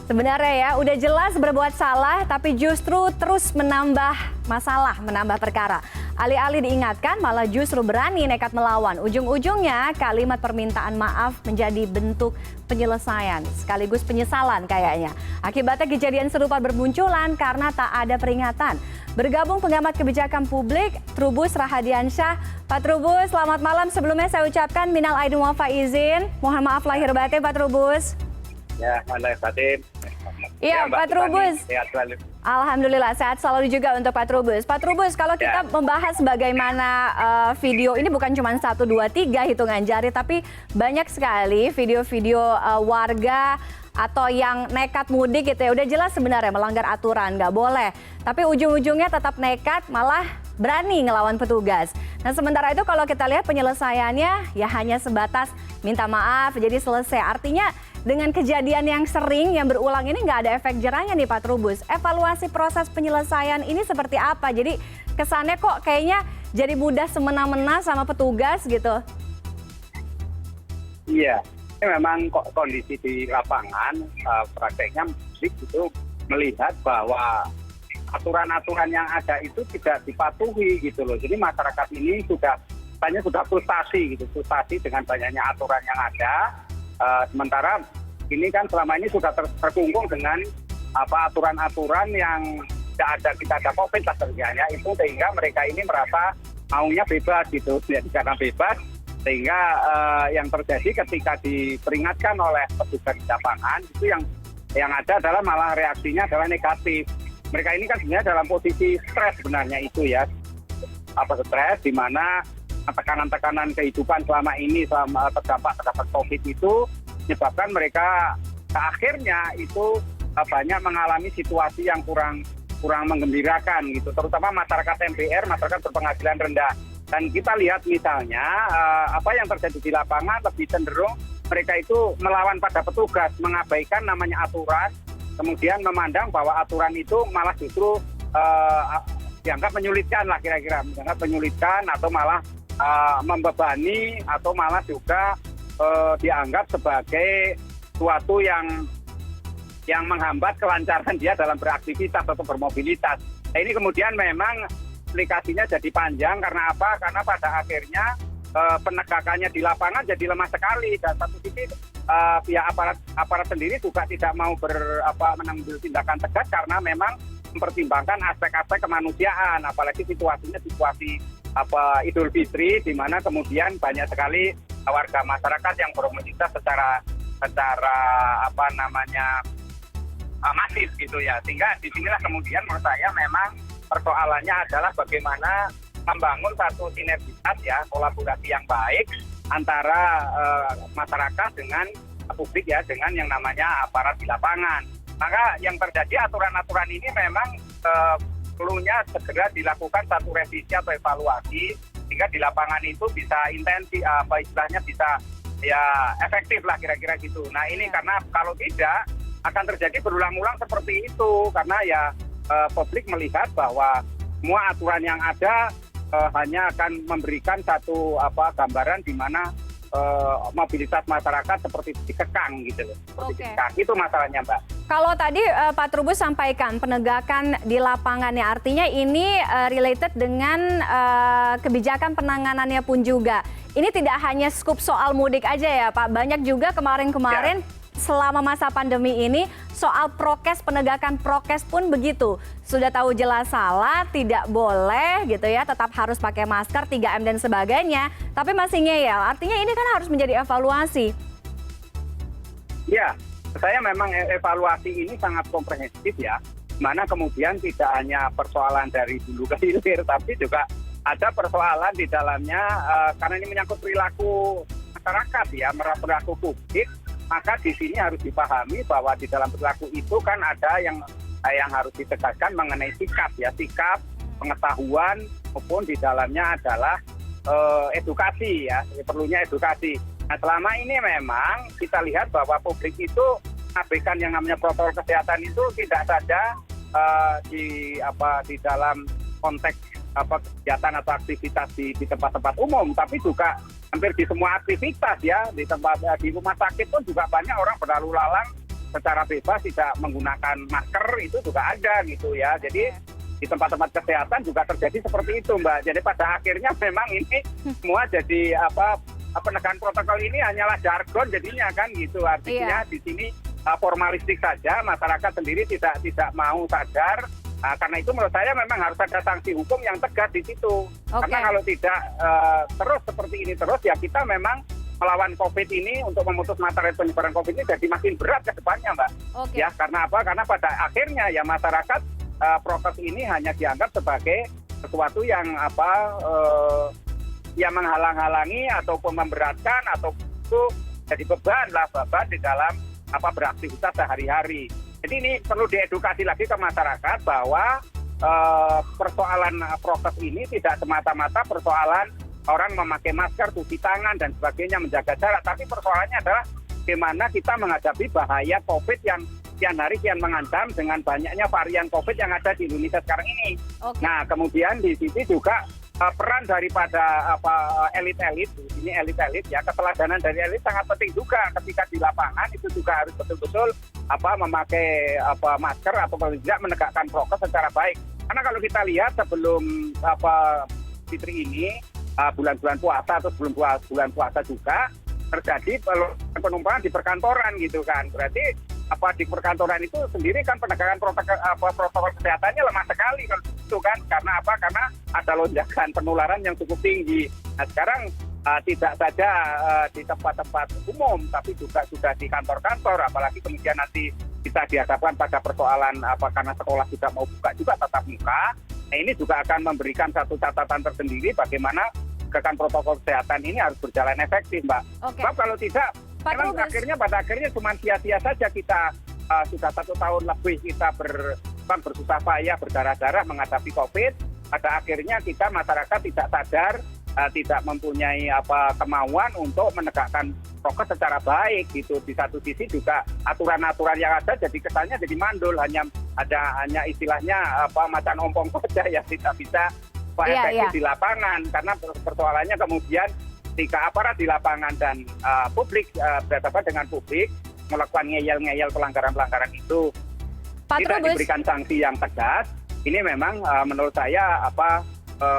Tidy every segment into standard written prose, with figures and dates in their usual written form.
Sebenarnya ya, udah jelas berbuat salah, tapi justru terus menambah masalah, menambah perkara. Alih-alih diingatkan, malah justru berani nekat melawan. Ujung-ujungnya, kalimat permintaan maaf menjadi bentuk penyelesaian, sekaligus penyesalan kayaknya. Akibatnya kejadian serupa bermunculan karena tak ada peringatan. Bergabung pengamat kebijakan publik, Trubus Rahadiansyah. Pak Trubus, selamat malam. Sebelumnya saya ucapkan minal aidin wal faizin. Mohon maaf lahir batin, Pak Trubus. Ya, lahir batin. Iya, Pak Trubus. Sehat selalu. Alhamdulillah, sehat selalu juga untuk Pak Trubus. Pak Trubus, kalau kita membahas bagaimana video ini bukan cuma 1, 2, 3 hitungan jari, tapi banyak sekali video-video warga atau yang nekat mudik gitu ya. Udah jelas sebenarnya melanggar aturan, nggak boleh. Tapi ujung-ujungnya tetap nekat, malah berani ngelawan petugas. Nah sementara itu kalau kita lihat penyelesaiannya ya hanya sebatas minta maaf, jadi selesai. Artinya dengan kejadian yang sering, yang berulang ini nggak ada efek jerahnya nih Pak Trubus. Evaluasi proses penyelesaian ini seperti apa? Jadi kesannya kok kayaknya jadi mudah semena-mena sama petugas gitu. Iya, ini memang kondisi di lapangan, prakteknya musik itu melihat bahwa aturan-aturan yang ada itu tidak dipatuhi gitu loh. Jadi masyarakat ini sudah frustasi gitu, frustasi dengan banyaknya aturan yang ada. Sementara ini kan selama ini sudah terkungkung dengan aturan-aturan yang tidak ada COVID lah terjadinya itu, sehingga mereka ini merasa maunya bebas gitu. Jadi karena bebas sehingga yang terjadi ketika diperingatkan oleh petugas di lapangan itu yang ada adalah malah reaksinya adalah negatif. Mereka ini kan sebenarnya dalam posisi stres sebenarnya itu ya, stres di mana tekanan-tekanan kehidupan selama ini terdampak COVID itu menyebabkan mereka akhirnya itu banyak mengalami situasi yang kurang menggembirakan gitu, terutama masyarakat MPR, masyarakat berpenghasilan rendah. Dan kita lihat misalnya apa yang terjadi di lapangan lebih cenderung mereka itu melawan pada petugas, mengabaikan namanya aturan, kemudian memandang bahwa aturan itu malah justru dianggap menyulitkan lah kira-kira, dianggap menyulitkan atau malah membebani atau malah juga dianggap sebagai suatu yang menghambat kelancaran dia dalam beraktivitas atau bermobilitas. Nah, ini kemudian memang aplikasinya jadi panjang karena apa? Karena pada akhirnya penegakannya di lapangan jadi lemah sekali, dan satu sisi pihak aparat sendiri juga tidak mau mengambil tindakan tegas karena memang mempertimbangkan aspek-aspek kemanusiaan, apalagi situasinya situasi Idul Fitri di mana kemudian banyak sekali warga masyarakat yang bermobilitas secara masif gitu ya. Sehingga disinilah kemudian menurut saya memang persoalannya adalah bagaimana membangun satu sinergitas ya, kolaborasi yang baik antara masyarakat dengan publik ya, dengan yang namanya aparat di lapangan. Maka yang terjadi aturan-aturan ini memang perlunya segera dilakukan satu revisi atau evaluasi sehingga di lapangan itu bisa intensif, istilahnya bisa ya efektif lah kira-kira gitu. Nah ini karena kalau tidak akan terjadi berulang-ulang seperti itu karena ya publik melihat bahwa semua aturan yang ada hanya akan memberikan satu gambaran di mana mobilitas masyarakat seperti dikekang gitu loh. Dikekang. Itu masalahnya Mbak. Kalau tadi Pak Trubus sampaikan penegakan di lapangannya, artinya ini related dengan kebijakan penanganannya pun juga. Ini tidak hanya skup soal mudik aja ya Pak, banyak juga kemarin-kemarin selama masa pandemi ini soal prokes, penegakan prokes pun begitu. Sudah tahu jelas salah, tidak boleh gitu ya, tetap harus pakai masker, 3M dan sebagainya, tapi masih ngeyel. Artinya ini kan harus menjadi evaluasi. Ya, saya memang evaluasi ini sangat komprehensif ya, mana kemudian tidak hanya persoalan dari hulu ke hilir, tapi juga ada persoalan di dalamnya karena ini menyangkut perilaku masyarakat ya, perilaku publik. Maka di sini harus dipahami bahwa di dalam perilaku itu kan ada yang harus ditegaskan mengenai sikap ya, sikap, pengetahuan maupun di dalamnya adalah edukasi ya, perlunya edukasi. Nah selama ini memang kita lihat bahwa publik itu abaikan yang namanya protokol kesehatan itu tidak saja di dalam konteks kegiatan atau aktivitas di tempat-tempat umum, tapi juga hampir di semua aktivitas ya, di rumah sakit pun juga banyak orang berlalu lalang secara bebas tidak menggunakan masker itu juga ada gitu ya. Jadi di tempat-tempat kesehatan juga terjadi seperti itu, Mbak. Jadi pada akhirnya memang ini semua jadi penegakan protokol ini hanyalah jargon jadinya kan gitu. Artinya di sini formalistik saja, masyarakat sendiri tidak mau sadar. Karena itu menurut saya memang harus ada sanksi hukum yang tegas di situ. Karena kalau tidak terus seperti ini terus ya kita memang melawan COVID ini untuk memutus mata rantai penyebaran COVID ini jadi makin berat ke depannya, Mbak. Ya, karena apa? Karena pada akhirnya ya masyarakat prokes ini hanya dianggap sebagai sesuatu yang yang menghalang-halangi ataupun memberatkan atau itu jadi beban di dalam beraktivitas sehari-hari. Jadi ini perlu diedukasi lagi ke masyarakat bahwa persoalan prokes ini tidak semata-mata persoalan orang memakai masker, cuci tangan, dan sebagainya, menjaga jarak. Tapi persoalannya adalah bagaimana kita menghadapi bahaya COVID yang kian hari kian mengancam dengan banyaknya varian COVID yang ada di Indonesia sekarang ini. Nah, kemudian di sini juga peran daripada elit-elit, ini elit-elit ya, keteladanan dari elit sangat penting juga ketika di lapangan itu juga harus betul-betul memakai masker atau paling tidak menegakkan prokes secara baik. Karena kalau kita lihat sebelum Fitri ini, bulan-bulan puasa atau sebelum bulan puasa juga terjadi penumpangan di perkantoran gitu kan. Berarti di perkantoran itu sendiri kan penegakan protokol kesehatannya lemah sekali kalau itu kan. Karena apa? Karena ada lonjakan penularan yang cukup tinggi. Nah, sekarang tidak saja di tempat-tempat umum, tapi juga sudah di kantor-kantor. Apalagi kemudian nanti kita dihadapkan pada persoalan karena sekolah sudah mau buka juga tatap muka. Nah, ini juga akan memberikan satu catatan tersendiri bagaimana penegakan protokol kesehatan ini harus berjalan efektif, Mbak. Sebab kalau tidak, memang pada akhirnya cuma sia-sia saja kita sudah 1 tahun lebih kita bersusah payah, berdarah-darah menghadapi COVID. Pada akhirnya kita masyarakat tidak sadar, tidak mempunyai kemauan untuk menegakkan prokes secara baik gitu. Di satu sisi juga aturan-aturan yang ada jadi kesannya jadi mandul, hanya istilahnya macan ompong saja yang tidak bisa efektif di lapangan. Karena persoalannya kemudian ketika aparat di lapangan dan publik berhadapan dengan publik melakukan ngeyel-ngeyel pelanggaran-pelanggaran itu tidak diberikan sanksi yang tegas, ini memang menurut saya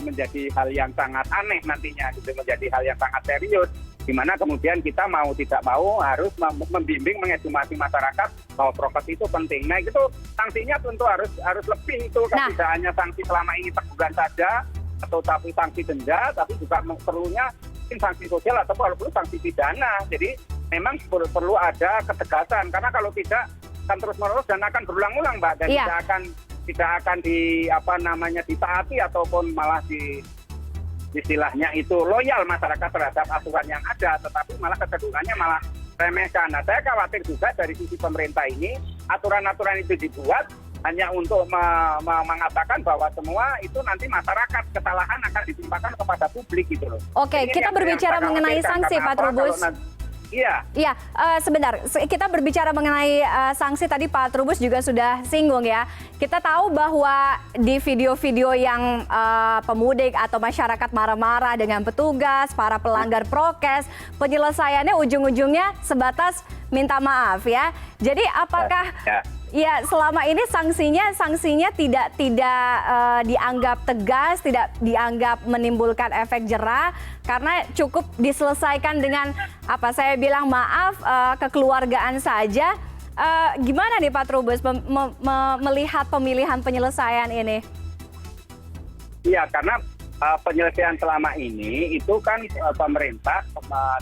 menjadi hal yang sangat aneh nantinya, gitu, menjadi hal yang sangat serius, di mana kemudian kita mau tidak mau harus membimbing, mengedukasi masyarakat bahwa prokes itu penting. Nah, itu sanksinya tentu harus lebih itu, tidak hanya sanksi selama ini teguran saja atau tapi sanksi denda, tapi juga perlunya sanksi sosial atau kalau perlu sanksi pidana. Jadi memang perlu ada ketegasan, karena kalau tidak akan terus-menerus dan akan berulang-ulang, Mbak, dan tidak akan ditaati ataupun malah istilahnya itu loyal masyarakat terhadap aturan yang ada, tetapi malah kecenderungannya malah remehkan. Nah, saya khawatir juga dari sisi pemerintah ini aturan-aturan itu dibuat hanya untuk mengatakan bahwa semua itu nanti masyarakat, kesalahan akan ditimpakan kepada publik gitu loh. Oke, kita berbicara mengenai sanksi, Pak Trubus. Iya, sebentar. Kita berbicara mengenai sanksi, tadi Pak Trubus juga sudah singgung ya. Kita tahu bahwa di video-video yang pemudik atau masyarakat marah-marah dengan petugas, para pelanggar prokes, penyelesaiannya ujung-ujungnya sebatas minta maaf ya. Jadi apakah ya selama ini sanksinya tidak dianggap tegas, tidak dianggap menimbulkan efek jera, karena cukup diselesaikan dengan saya bilang maaf, kekeluargaan saja. Gimana nih Pak Trubus melihat pemilihan penyelesaian ini? Iya, karena penyelesaian selama ini itu kan pemerintah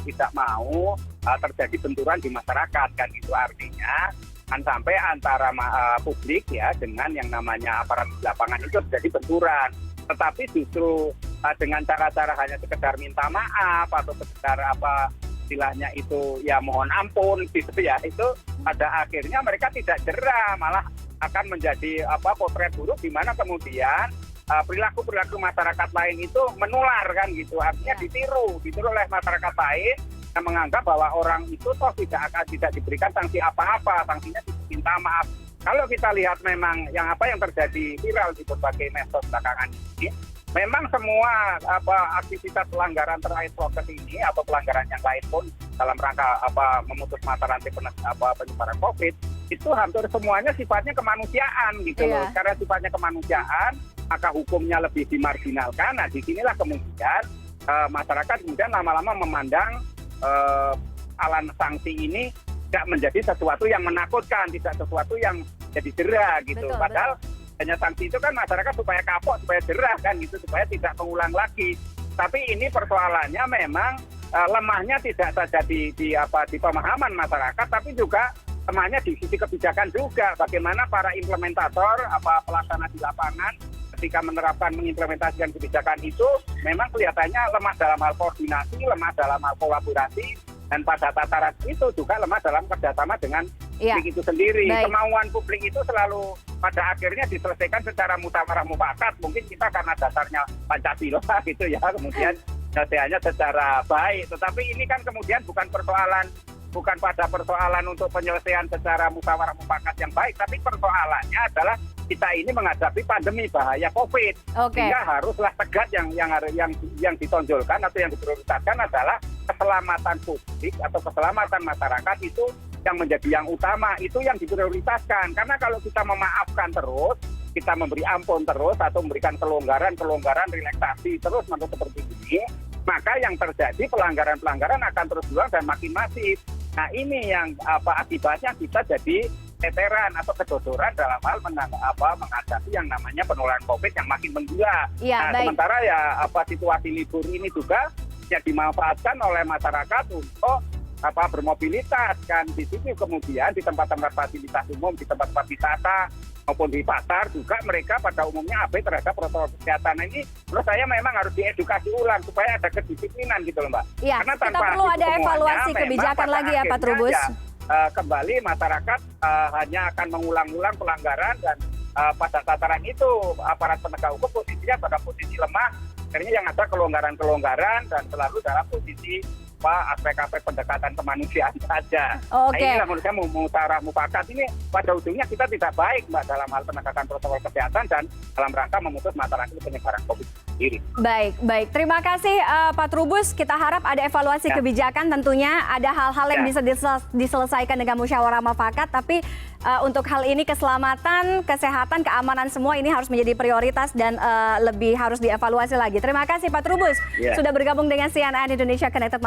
tidak mau terjadi benturan di masyarakat kan, itu artinya kan sampai antara publik ya dengan yang namanya aparat di lapangan itu terjadi benturan. Tetapi justru dengan cara-cara hanya sekedar minta maaf atau sekedar istilahnya itu ya mohon ampun gitu ya, itu pada akhirnya mereka tidak jera, malah akan menjadi potret buruk di mana kemudian perilaku masyarakat lain itu menular kan gitu, artinya ditiru oleh masyarakat lain yang menganggap bahwa orang itu toh tidak diberikan sanksi apa-apa, sanksinya minta maaf. Kalau kita lihat memang yang terjadi viral di berbagai medsos belakangan ini, memang semua aktivitas pelanggaran terkait prokes ini atau pelanggaran yang lain pun dalam rangka memutus mata rantai penyebaran COVID itu hampir semuanya sifatnya kemanusiaan gitu loh. Karena sifatnya kemanusiaan, maka hukumnya lebih dimarginalkan. Nah, disinilah kemudian masyarakat kemudian lama-lama memandang alan sanksi ini tidak menjadi sesuatu yang menakutkan, tidak sesuatu yang jadi jera gitu. Padahal hanya sanksi itu kan masyarakat supaya kapok, supaya jerah kan gitu, supaya tidak mengulang lagi. Tapi ini persoalannya memang lemahnya tidak saja di pemahaman masyarakat, tapi juga lemahnya di sisi kebijakan juga. Bagaimana para implementator, pelaksana di lapangan ketika mengimplementasikan kebijakan itu memang kelihatannya lemah dalam hal koordinasi, lemah dalam hal kolaborasi, dan pada tataran itu juga lemah dalam kerjasama dengan publik itu sendiri. Kemauan publik itu selalu pada akhirnya diselesaikan secara musyawarah mufakat. Mungkin kita karena dasarnya Pancasila gitu ya, kemudian nyelesaiannya secara baik. Tetapi ini kan kemudian bukan pada persoalan untuk penyelesaian secara musyawarah mufakat yang baik, tapi persoalannya adalah kita ini menghadapi pandemi bahaya COVID. Sehingga haruslah tegas yang ditonjolkan atau yang diprioritaskan adalah keselamatan publik atau keselamatan masyarakat itu yang menjadi yang utama, itu yang diprioritaskan. Karena kalau kita memaafkan terus, kita memberi ampun terus atau memberikan kelonggaran, relaksasi terus seperti ini, maka yang terjadi pelanggaran-pelanggaran akan terus berulang dan makin masif. Nah, ini yang akibatnya kita jadi teteran atau kedodoran dalam hal menghadapi yang namanya penularan COVID yang makin menggila. Sementara ya situasi libur ini juga ya dimanfaatkan oleh masyarakat untuk bermobilitas kan. Di situ kemudian di tempat-tempat fasilitas umum, di tempat-tempat wisata maupun di pasar juga mereka pada umumnya abai terhadap protokol kesehatan. Nah, ini menurut saya memang harus diedukasi ulang supaya ada kedisiplinan gitu loh, Mbak. Karena kita perlu ada evaluasi kebijakan lagi ya Pak Trubus. Kembali masyarakat hanya akan mengulang-ulang pelanggaran dan pada tataran itu aparat penegak hukum posisinya pada posisi lemah. Akhirnya yang ada kelonggaran-kelonggaran dan selalu dalam posisi aspek-aspek pendekatan kemanusiaan saja. Nah, inilah menurut saya musyawarah mufakat ini pada ujungnya kita tidak baik Mbak dalam hal penegakan protokol kesehatan dan dalam rangka memutus mata rantai penyebaran COVID sendiri. Baik. Terima kasih Pak Trubus. Kita harap ada evaluasi kebijakan tentunya. Ada hal-hal yang bisa diselesaikan dengan musyawarah mufakat, tapi untuk hal ini keselamatan, kesehatan, keamanan semua ini harus menjadi prioritas dan lebih harus dievaluasi lagi. Terima kasih Pak Trubus sudah bergabung dengan CNN Indonesia Connected.